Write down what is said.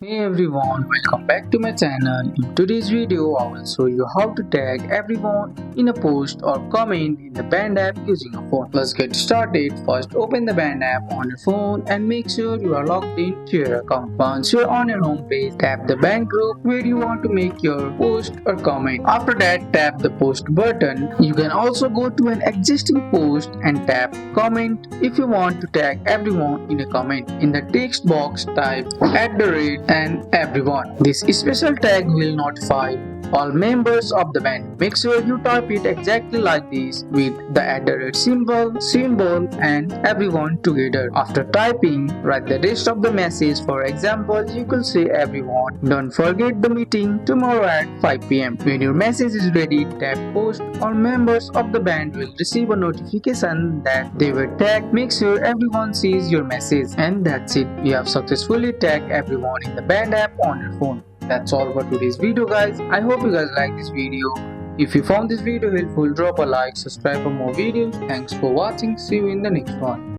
Hey everyone, welcome back to my channel. In today's video, I will show you how to tag everyone in a post or comment in the Band app using a phone. Let's get started. First, open the Band app on your phone and make sure you are logged into your account. Once you're on your home page, tap the Band group where you want to make your post or comment. After that, tap the post button. You can also go to an existing post and tap comment if you want to tag everyone in a comment. In the text box, type and everyone. This special tag will notify all members of the band. Make sure you type it exactly like this with the symbol and everyone together. After typing, write the rest of the message. For example, you could say everyone. Don't forget the meeting tomorrow at 5 p.m. When your message is ready, tap post. All members of the band will receive a notification that they were tagged. Make sure everyone sees your message. And that's it. You have successfully tagged everyone in the band app on your phone. That's all for today's video, guys. I hope you guys like this video. If you found this video helpful, drop a like, subscribe for more videos. Thanks for watching. See you in the next one.